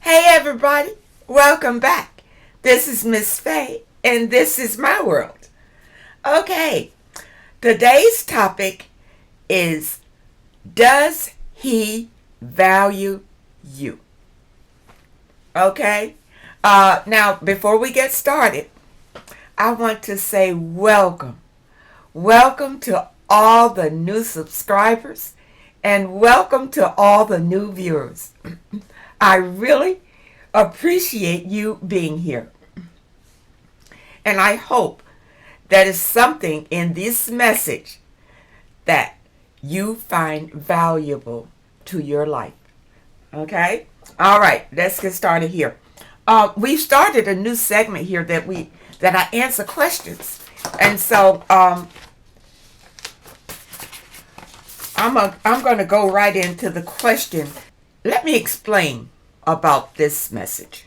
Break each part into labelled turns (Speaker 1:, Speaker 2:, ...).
Speaker 1: Hey everybody, welcome back. This is Miss Faye and this is my world. Okay, today's topic is, does he value you? Okay, now before we get started, I want to say welcome. Welcome to all the new subscribers and welcome to all the new viewers. I really appreciate you being here. And I hope that is something in this message that you find valuable to your life. Okay? All right, let's get started here. We've started a new segment here that I answer questions. And so I'm going to go right into the question. Let me explain about this message.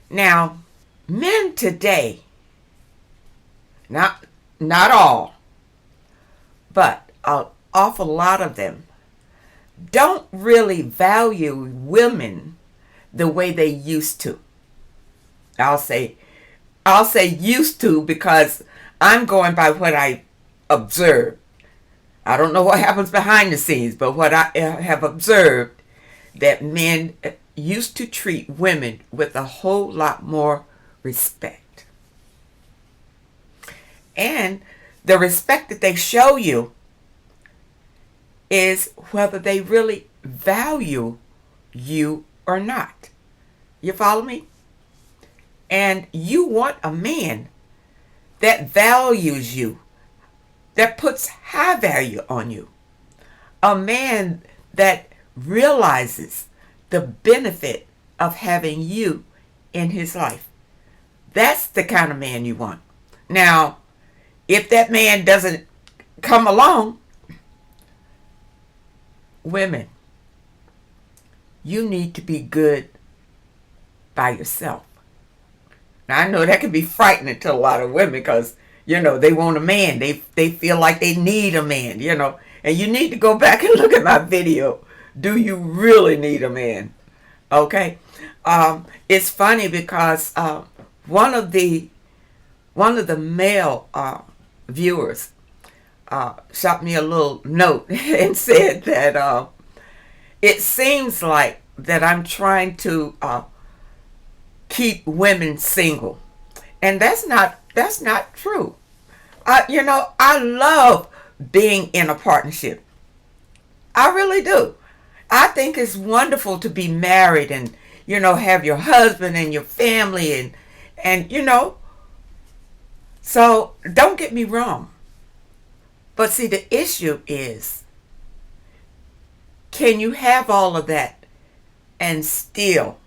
Speaker 1: Now, men today, not all, but an awful lot of them, don't really value women the way they used to. I'll say used to because I'm going by what I observe. I don't know what happens behind the scenes, but what I have observed, that men used to treat women with a whole lot more respect. And the respect that they show you is whether they really value you or not. You follow me? And you want a man that values you, that puts high value on you. A man that realizes the benefit of having you in his life. That's the kind of man you want. Now, if that man doesn't come along, women, you need to be good by yourself. Now, I know that can be frightening to a lot of women because they want a man. They feel like they need a man, And you need to go back and look at my video. Do you really need a man? Okay. It's funny because one of the male viewers shot me a little note and said that it seems like that I'm trying to keep women single, and that's not true. I love being in a partnership. I really do. I think it's wonderful to be married and, have your husband and your family and so don't get me wrong. But see, the issue is, can you have all of that and still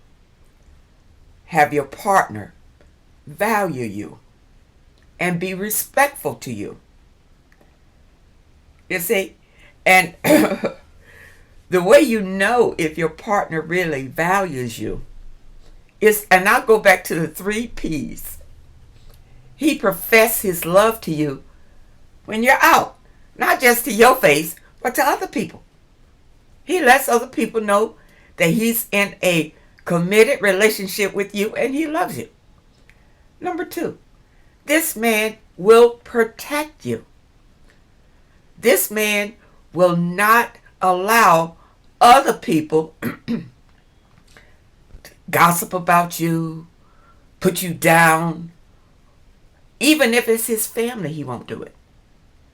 Speaker 1: have your partner value you and be respectful to you? You see? And the way you know if your partner really values you is, and I'll go back to the 3 P's. He professes his love to you when you're out, not just to your face, but to other people. He lets other people know that he's in a committed relationship with you and he loves you. Number 2, this man will protect you. This man will not allow other people to gossip about you, put you down. Even if it's his family, he won't do it.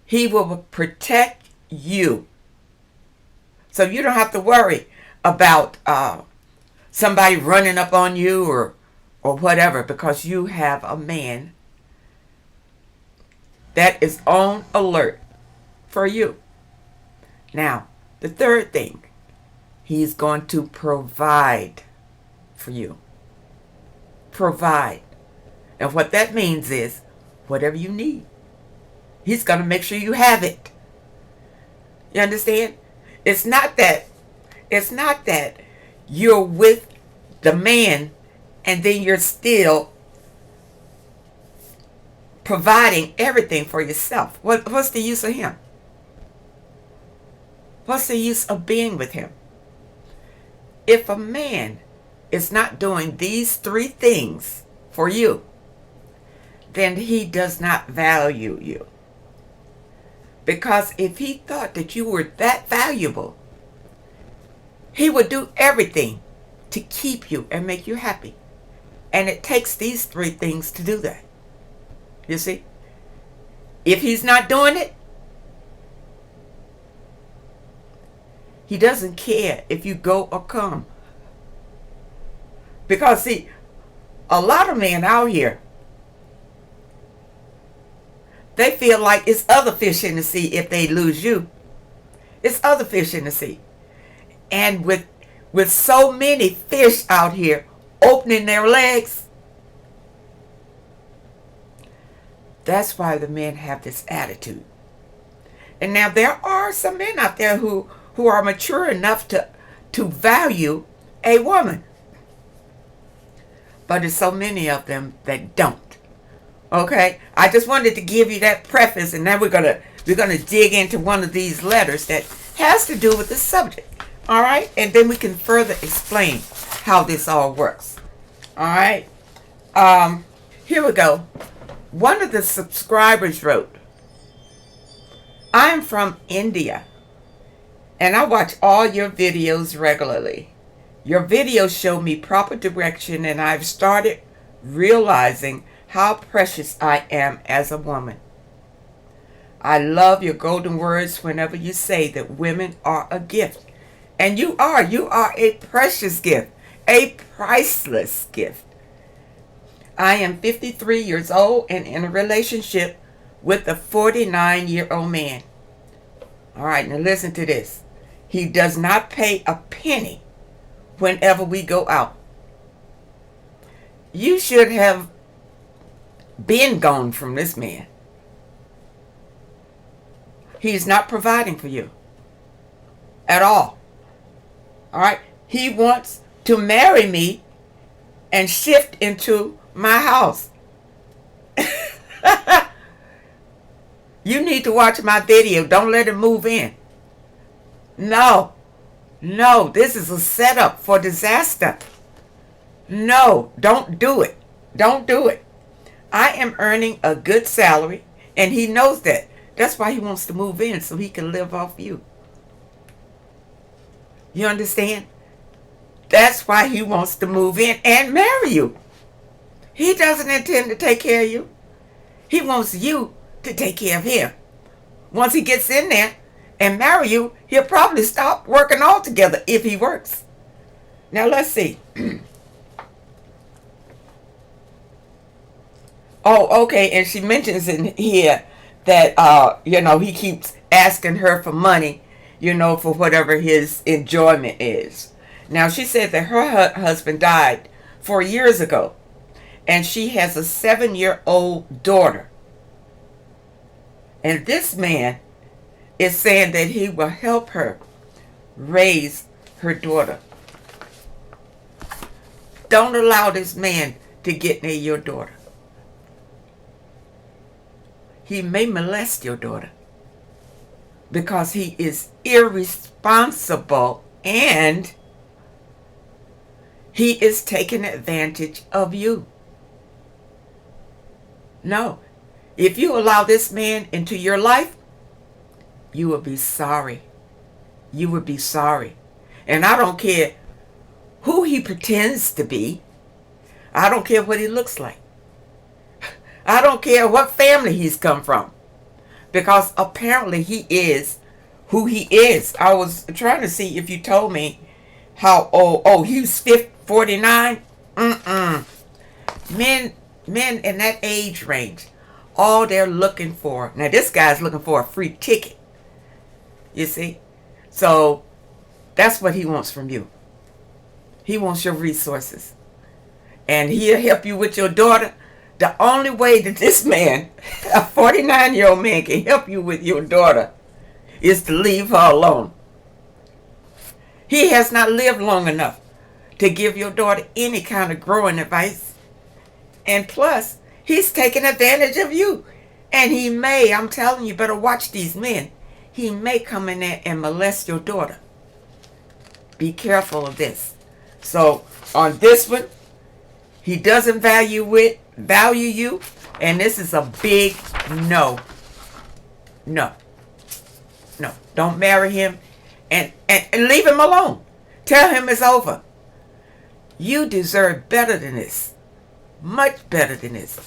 Speaker 1: He will protect you. So you don't have to worry about somebody running up on you or whatever, because you have a man that is on alert for you. Now, the 3rd thing, he's going to provide for you. Provide. And what that means is, whatever you need, he's going to make sure you have it. You understand? It's not that you're with the man and then you're still providing everything for yourself. What's the use of him? What's the use of being with him? If a man is not doing these three things for you, then he does not value you. Because if he thought that you were that valuable, he would do everything to keep you and make you happy. And it takes these three things to do that. You see? If he's not doing it, he doesn't care if you go or come. Because see, a lot of men out here, they feel like it's other fish in the sea if they lose you. It's other fish in the sea. And with so many fish out here opening their legs, that's why the men have this attitude. And now there are some men out there who are mature enough to value a woman. But there's so many of them that don't. Okay? I just wanted to give you that preface, and now we're gonna dig into one of these letters that has to do with the subject. All right? And then we can further explain how this all works. All right? Here we go. One of the subscribers wrote, "I'm from India, and I watch all your videos regularly. Your videos show me proper direction, and I've started realizing how precious I am as a woman. I love your golden words whenever you say that women are a gift. And you are a precious gift, a priceless gift. I am 53 years old and in a relationship with a 49-year-old man." All right, now listen to this. "He does not pay a penny whenever we go out. You should have been gone from this man. He's not providing for you at all. All right? He wants to marry me and shift into my house." You need to watch my video. Don't let him move in. No, this is a setup for disaster. No, don't do it. Don't do it. I am earning a good salary, and he knows that. That's why he wants to move in, so he can live off you. You understand? That's why he wants to move in and marry you. He doesn't intend to take care of you. He wants you to take care of him. Once he gets in there and marry you, he'll probably stop working altogether if he works. Now let's see. Oh, okay, and she mentions in here that, he keeps asking her for money, for whatever his enjoyment is. Now, she said that her husband died 4 years ago, and she has a 7-year-old daughter. And this man is saying that he will help her raise her daughter. Don't allow this man to get near your daughter. He may molest your daughter because he is irresponsible and he is taking advantage of you. No. If you allow this man into your life, you will be sorry. You will be sorry. And I don't care who he pretends to be. I don't care what he looks like. I don't care what family he's come from. Because apparently he is who he is. I was trying to see if you told me how old. Oh, he's 49? Men in that age range, all they're looking for. Now this guy's looking for a free ticket. You see? So that's what he wants from you. He wants your resources. And he'll help you with your daughter. The only way that this man, a 49-year-old man, can help you with your daughter is to leave her alone. He has not lived long enough to give your daughter any kind of growing advice. And plus, he's taking advantage of you. And he may, I'm telling you, better watch these men. He may come in there and molest your daughter. Be careful of this. So on this one, he doesn't value you, and this is a big no. No. No. Don't marry him and leave him alone. Tell him it's over. You deserve better than this. Much better than this.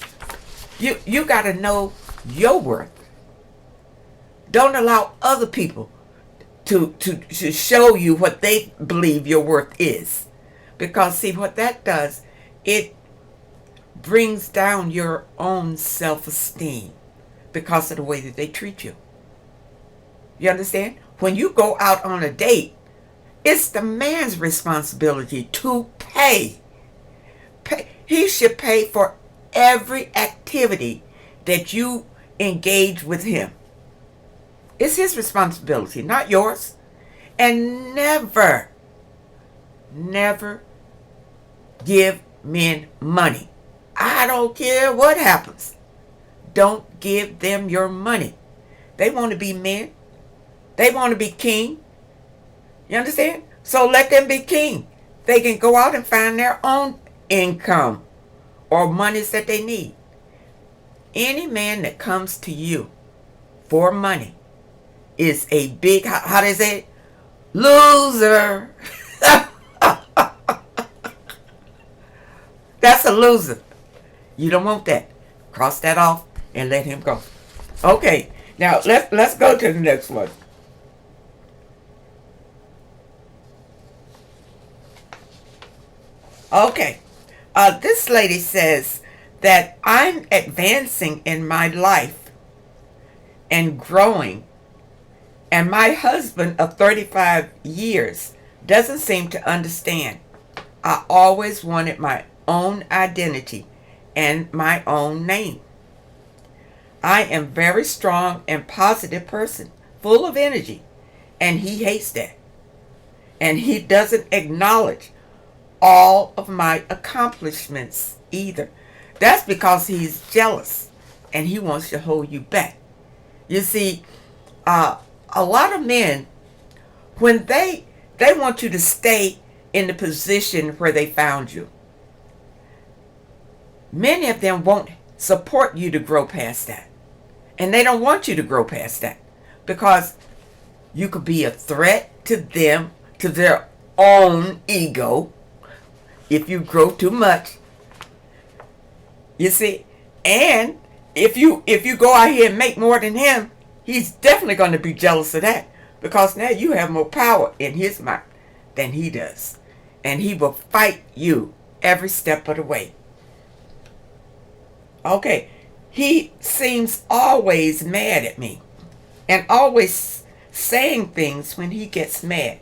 Speaker 1: You got to know your worth. Don't allow other people to show you what they believe your worth is. Because see what that does, it brings down your own self-esteem because of the way that they treat you. You understand? When you go out on a date, it's the man's responsibility to pay. He should pay for every activity that you engage with him. It's his responsibility, not yours. And never give men money. I don't care what happens. Don't give them your money. They want to be men. They want to be king. You understand? So let them be king. They can go out and find their own income or monies that they need. Any man that comes to you for money is a big, how do they say it? Loser. That's a loser. You don't want that. Cross that off and let him go. Okay, now let's go to the next one. Okay, this lady says that I'm advancing in my life and growing, and my husband of 35 years doesn't seem to understand. I always wanted my own identity and my own name. I am very strong and positive person, full of energy, and he hates that. And he doesn't acknowledge all of my accomplishments either. That's because he's jealous and he wants to hold you back. You see, a lot of men, when they want you to stay in the position where they found you, many of them won't support you to grow past that. And they don't want you to grow past that because you could be a threat to them, to their own ego, if you grow too much. You see, and if you go out here and make more than him, he's definitely going to be jealous of that because now you have more power in his mind than he does. And he will fight you every step of the way. Okay, he seems always mad at me and always saying things when he gets mad.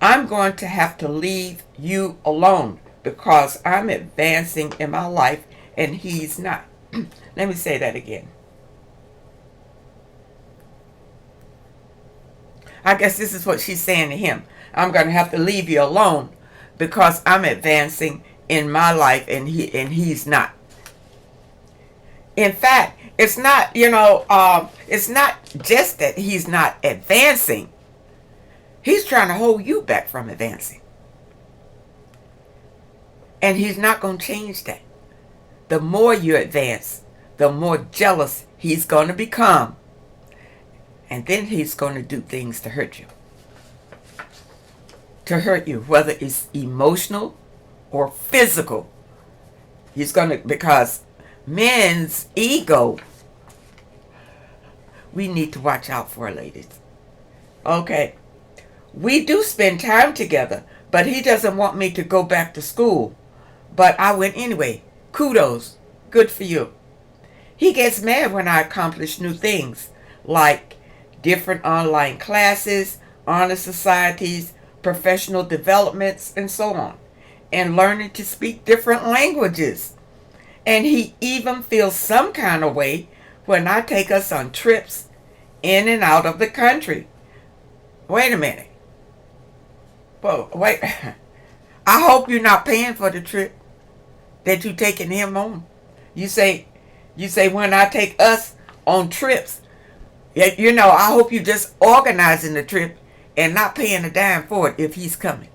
Speaker 1: I'm going to have to leave you alone because I'm advancing in my life and he's not. Let me say that again. I guess this is what she's saying to him. I'm going to have to leave you alone because I'm advancing in my life and he's not. In fact, it's not, it's not just that he's not advancing. He's trying to hold you back from advancing. And he's not going to change that. The more you advance, the more jealous he's going to become. And then he's going to do things to hurt you. To hurt you, whether it's emotional or physical. He's going to, because men's ego, we need to watch out for, ladies. Okay. We do spend time together, but he doesn't want me to go back to school. But I went anyway. Kudos. Good for you. He gets mad when I accomplish new things, like different online classes, honor societies, professional developments, and so on, and learning to speak different languages. And he even feels some kind of way when I take us on trips in and out of the country. Wait a minute. Whoa, wait. I hope you're not paying for the trip that you taking him on. You say when I take us on trips, I hope you just organizing the trip and not paying a dime for it if he's coming.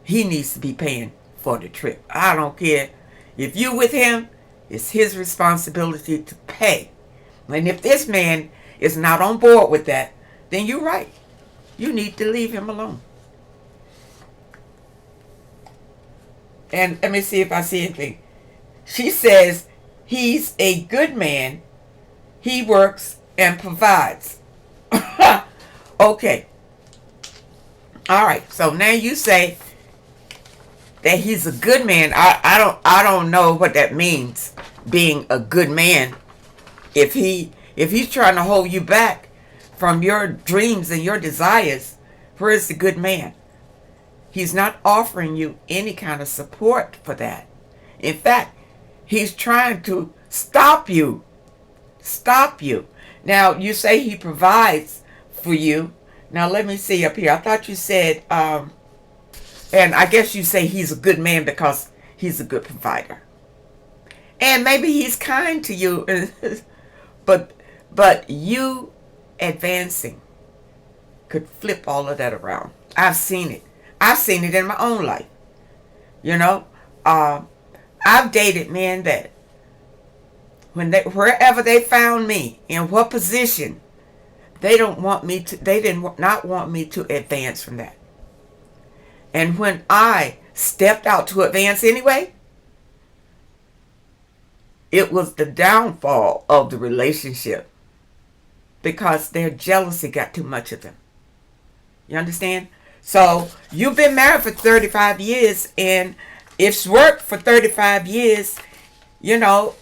Speaker 1: he needs to be paying for the trip. I don't care. If you with him, it's his responsibility to pay. And if this man is not on board with that, then you're right. You need to leave him alone. And let me see if I see anything. She says he's a good man. He works and provides. Okay. All right. So now you say that he's a good man. I don't know what that means, being a good man. If he's trying to hold you back from your dreams and your desires, where is the good man? He's not offering you any kind of support for that. In fact, he's trying to stop you. Stop you. Now, you say he provides for you. Now, let me see up here. I thought you said, and I guess you say he's a good man because he's a good provider. And maybe he's kind to you, but you advancing could flip all of that around. I've seen it. I've seen it in my own life. You know, I've dated men that wherever they found me, in what position, they did not want me to advance from that. And when I stepped out to advance anyway, it was the downfall of the relationship because their jealousy got too much of them. You understand? So you've been married for 35 years, and it's worked for 35 years. You know,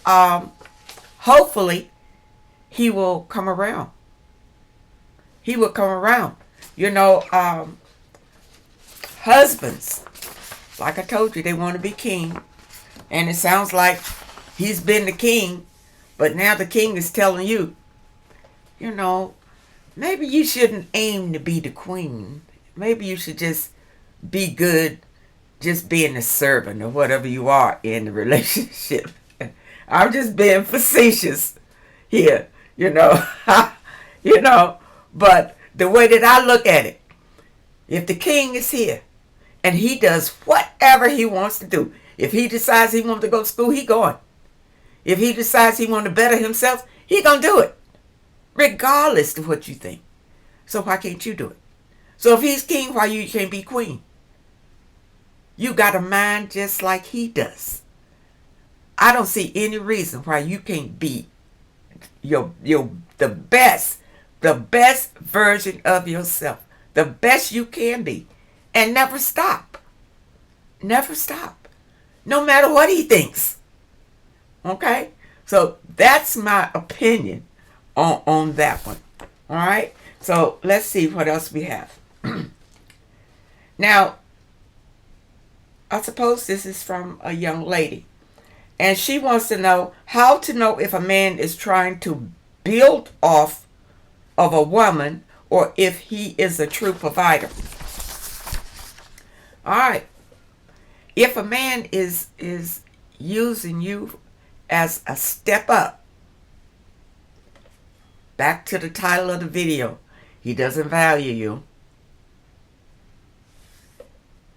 Speaker 1: hopefully he will come around. He will come around. You know, husbands, like I told you, they want to be king. And it sounds like he's been the king, but now the king is telling you, you know, maybe you shouldn't aim to be the queen. Maybe you should just be good, just being a servant or whatever you are in the relationship. I'm just being facetious here, you know. You know, but the way that I look at it, if the king is here and he does whatever he wants to do, if he decides he wants to go to school, he going. If he decides he wants to better himself, he going to do it, regardless of what you think. So why can't you do it? So if he's king, why you can't be queen? You got a mind just like he does. I don't see any reason why you can't be the best version of yourself, the best you can be, and never stop. Never stop. No matter what he thinks. Okay? So that's my opinion on that one. All right? So let's see what else we have. Now, I suppose this is from a young lady. And she wants to know how to know if a man is trying to build off of a woman or if he is a true provider. All right. If a man is using you as a step up, back to the title of the video, he doesn't value you.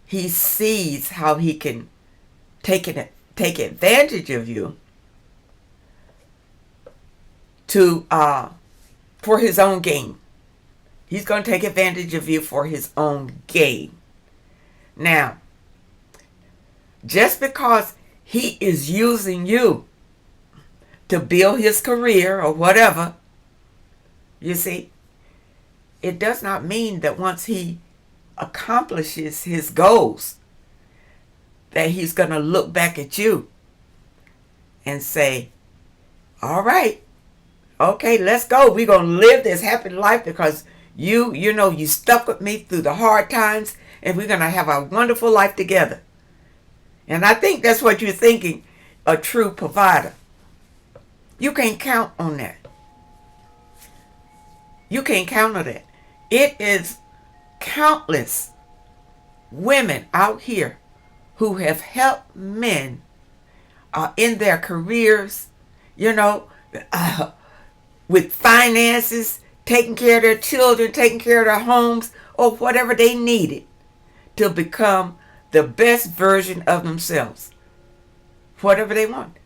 Speaker 1: He sees how he can take advantage of you for his own gain. He's going to take advantage of you for his own gain. Now, just because he is using you to build his career or whatever, you see, it does not mean that once he accomplishes his goals, that he's going to look back at you and say, all right, okay, let's go. We're going to live this happy life because you stuck with me through the hard times, and we're going to have a wonderful life together. And I think that's what you're thinking, a true provider. You can't count on that. You can't count on that. It is countless women out here who have helped men in their careers, with finances, taking care of their children, taking care of their homes, or whatever they needed to become the best version of themselves, whatever they want.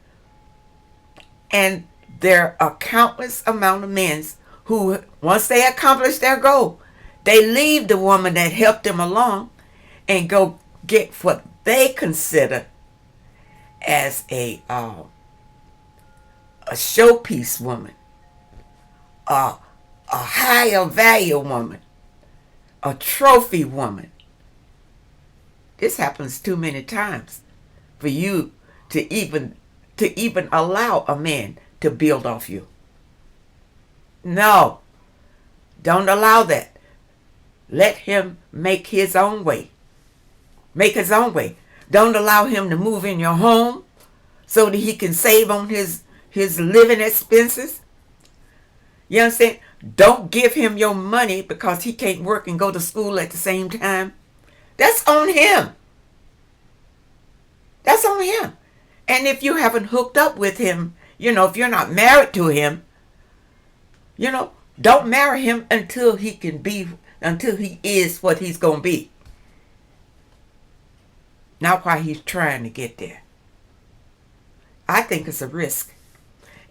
Speaker 1: And there are countless amount of men who, once they accomplish their goal, they leave the woman that helped them along and go get what they consider as a showpiece woman, a higher value woman, a trophy woman. This happens too many times for you to even allow a man to build off you. No, don't allow that. Let him make his own way. Make his own way. Don't allow him to move in your home so that he can save on his living expenses. You understand? Don't give him your money because he can't work and go to school at the same time. That's on him. That's on him. And if you haven't hooked up with him, if you're not married to him, don't marry him until he is what he's going to be. Not while he's trying to get there. I think it's a risk.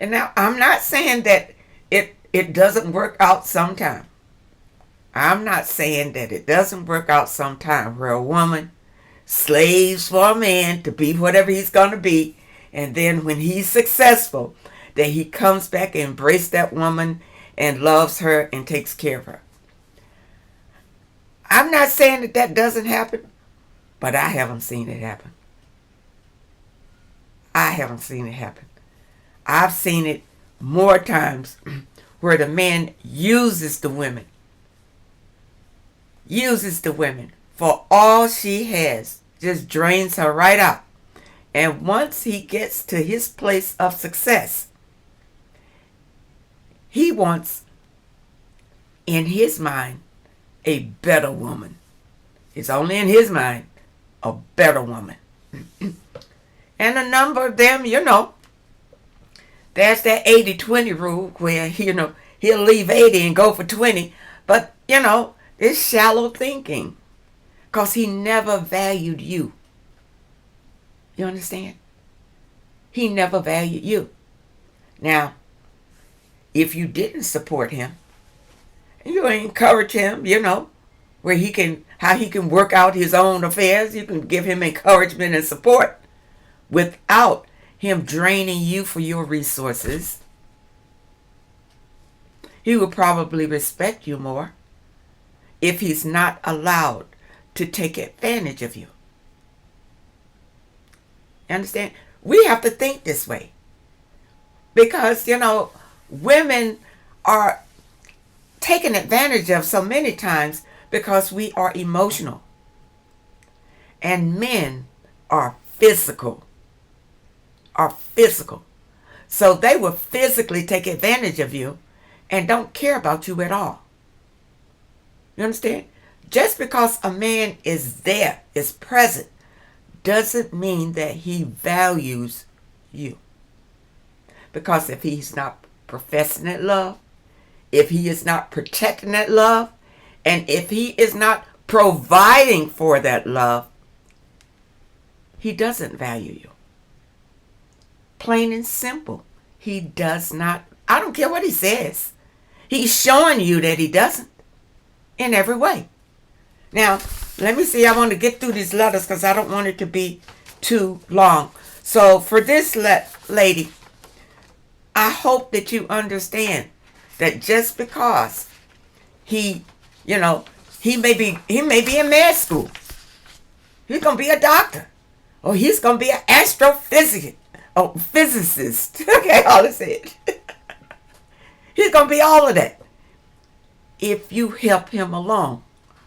Speaker 1: And now, I'm not saying that it doesn't work out sometime. I'm not saying that it doesn't work out sometime where a woman slaves for a man to be whatever he's going to be, and then when he's successful, that he comes back and embraces that woman and loves her and takes care of her. I'm not saying that doesn't happen, but I haven't seen it happen. I haven't seen it happen. I've seen it more times where the man uses the women for all she has, just drains her right out. And once he gets to his place of success, he wants, in his mind, a better woman. It's only in his mind, a better woman. And a number of them, there's that 80-20 rule where, he'll leave 80 and go for 20. But, it's shallow thinking because he never valued you. You understand? He never valued you. Now, if you didn't support him, you encourage him, where how he can work out his own affairs, you can give him encouragement and support without him draining you for your resources. He will probably respect you more if he's not allowed to take advantage of you. Understand? We have to think this way. Because, women are taken advantage of so many times because we are emotional. And men are physical. So they will physically take advantage of you and don't care about you at all. You understand? Just because a man is there, is present, doesn't mean that he values you. Because if he's not professing that love, if he is not protecting that love, and if he is not providing for that love, he doesn't value you. Plain and simple. He does not. I don't care what he says. He's showing you that he doesn't in every way. Now, let me see. I want to get through these letters because I don't want it to be too long. So for this lady, I hope that you understand that just because he may be in med school, he's gonna be a doctor, or he's gonna be an astrophysicist. Oh, physicist. Okay, all I said. He's gonna be all of that. If you help him along,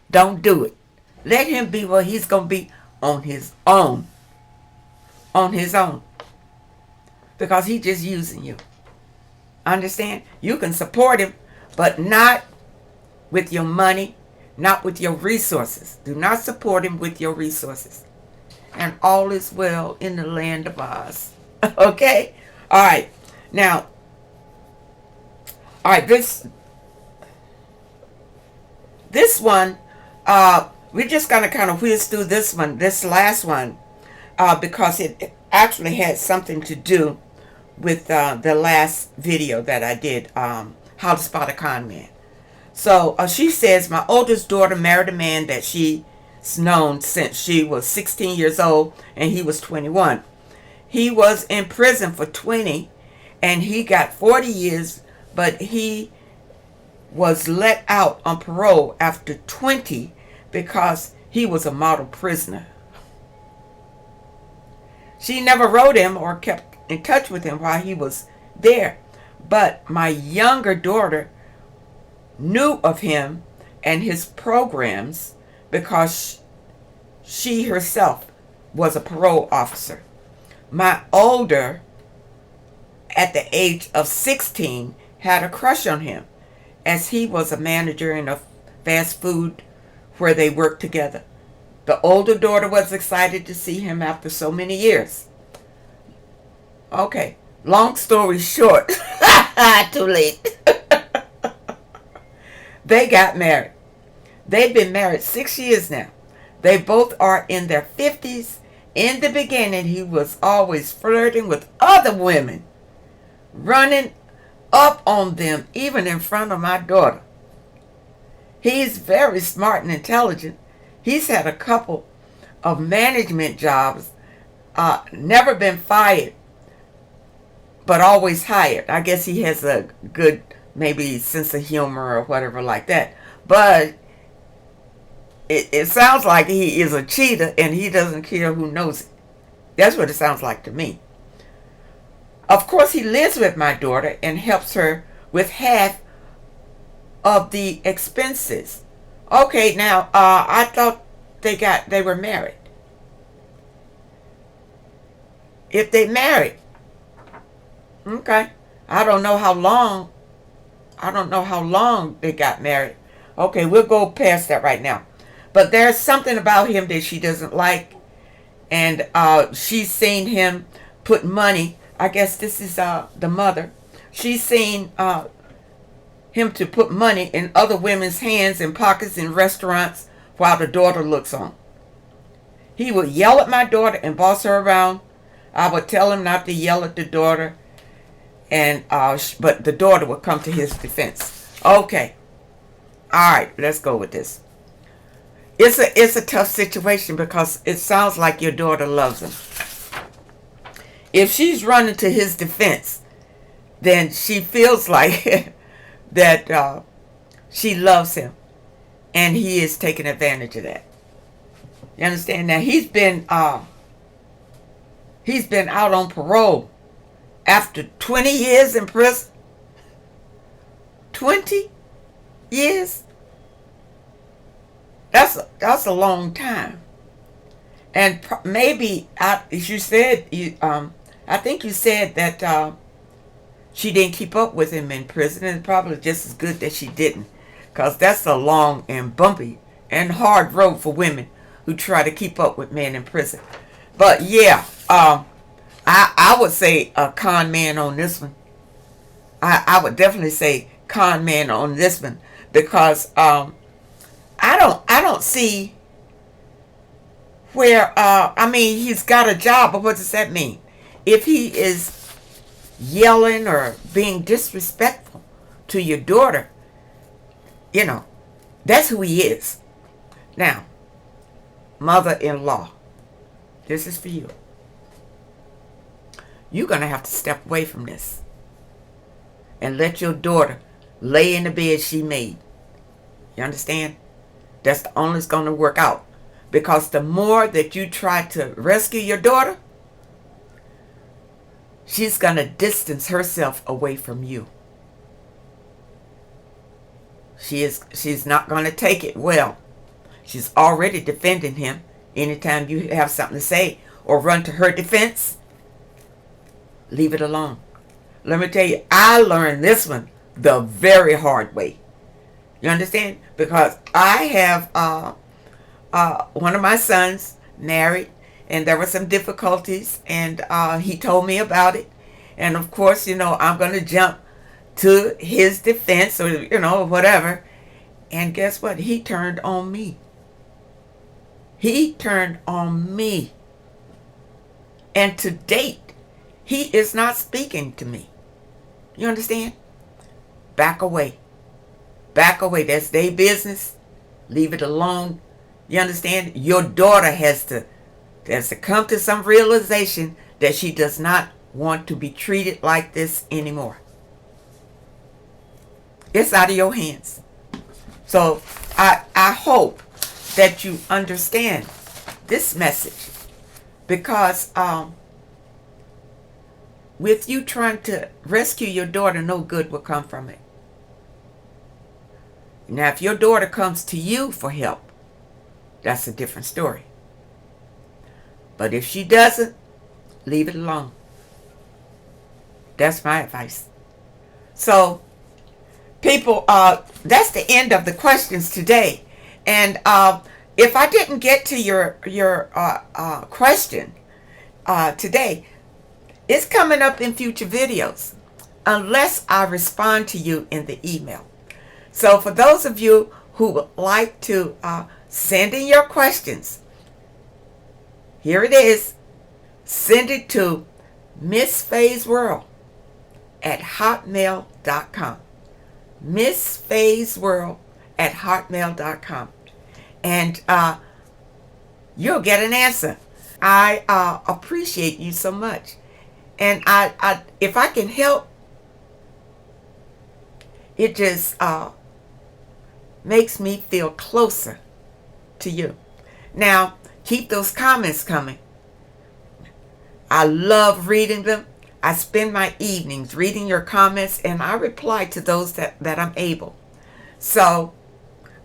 Speaker 1: don't do it. Let him be what he's gonna be on his own. On his own. Because he's just using you. Understand? You can support him, but not with your money, not with your resources. Do not support him with your resources. And all is well in the land of Oz. Okay? All right. Now, all right, this one, We're just going to kind of whiz through this last one, because it actually had something to do with the last video that I did, how to spot a con man. So she says, my oldest daughter married a man that she's known since she was 16 years old and he was 21. He was in prison for 20 and he got 40 years, but he was let out on parole after 20 because he was a model prisoner. She never wrote him or kept in touch with him while he was there, but my younger daughter knew of him and his programs because she herself was a parole officer. My older, at the age of 16, had a crush on him as he was a manager in a fast food where they worked together. The older daughter was excited to see him after so many years. Okay, long story short, too late. They got married. They've been married 6 years now. They both are in their 50s. In the beginning, he was always flirting with other women, running up on them even in front of my daughter. He's very smart and intelligent. He's had a couple of management jobs, never been fired, but always hired. I guess he has a good, maybe, sense of humor or whatever like that. But it sounds like he is a cheater and he doesn't care who knows it. That's what it sounds like to me. Of course, he lives with my daughter and helps her with half of the expenses. Okay, now, I thought they were married. If they married, okay, I don't know how long they got married. Okay, we'll go past that right now. But there's something about him that she doesn't like, and she's seen him put money. I guess this is the mother. She's seen him to put money in other women's hands and pockets in restaurants while the daughter looks on. He would yell at my daughter and boss her around. I would tell him not to yell at the daughter, and but the daughter would come to his defense. Okay, all right, let's go with this. It's a tough situation because it sounds like your daughter loves him. If she's running to his defense, then she feels like that she loves him, and he is taking advantage of that. You understand? Now he's been out on parole after 20 years in prison. 20 years. That's a long time. And maybe as you said, I think you said that she didn't keep up with him in prison, and it's probably just as good that she didn't, because that's a long and bumpy and hard road for women who try to keep up with men in prison. But yeah, I would say a con man on this one. I would definitely say con man on this one, because I don't see where I mean, he's got a job, but what does that mean? If he is yelling or being disrespectful to your daughter, you know, that's who he is. Now, mother-in-law, this is for you. You're going to have to step away from this and let your daughter lay in the bed she made. You understand? That's the only it's going to work out. Because the more that you try to rescue your daughter, she's going to distance herself away from you. She's not going to take it well. She's already defending him. Anytime you have something to say or run to her defense, leave it alone. Let me tell you, I learned this one the very hard way. You understand? Because I have one of my sons married, and there were some difficulties, and he told me about it. And of course, you know, I'm going to jump to his defense, or, you know, whatever. And guess what? He turned on me. He turned on me. And to date, he is not speaking to me. You understand? Back away. Back away. That's their business. Leave it alone. You understand? Your daughter has to come to some realization that she does not want to be treated like this anymore. It's out of your hands. So I hope that you understand this message, because with you trying to rescue your daughter, no good will come from it. Now, if your daughter comes to you for help, that's a different story. But if she doesn't, leave it alone. That's my advice. So, people, that's the end of the questions today. And if I didn't get to your question today, it's coming up in future videos, unless I respond to you in the email. So for those of you who would like to send in your questions, here it is. Send it to Miss Faye's World at hotmail.com. Miss Faye's World at hotmail.com. And you'll get an answer. I appreciate you so much. And I if I can help, it just makes me feel closer to you. Now, keep those comments coming. I love reading them. I spend my evenings reading your comments, and I reply to those that I'm able. So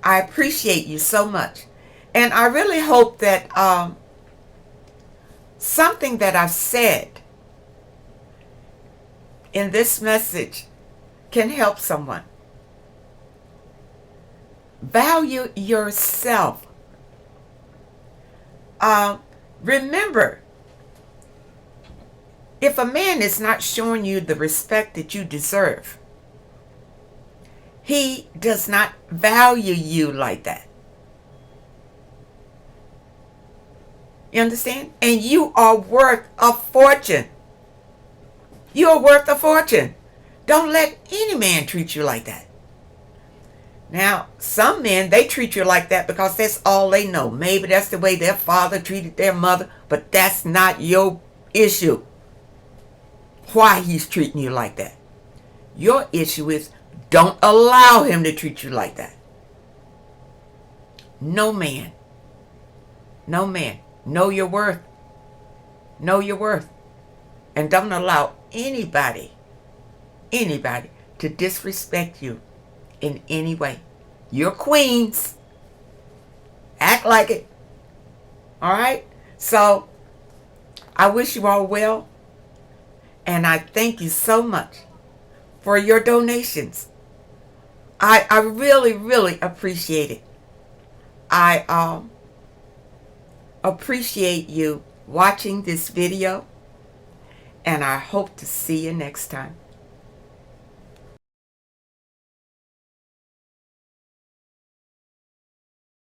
Speaker 1: I appreciate you so much. And I really hope that something that I've said in this message can help someone. Value yourself. Remember, if a man is not showing you the respect that you deserve, he does not value you like that. You understand? And you are worth a fortune. You are worth a fortune. Don't let any man treat you like that. Now, some men, they treat you like that because that's all they know. Maybe that's the way their father treated their mother, but that's not your issue. Why he's treating you like that. Your issue is, don't allow him to treat you like that. No man. No man. Know your worth. Know your worth. And don't allow anybody to disrespect you in any way. You're queens. Act like it. All right? So, I wish you all well. And I thank you so much for your donations. I really, really appreciate it. I appreciate you watching this video. And I hope to see you next time.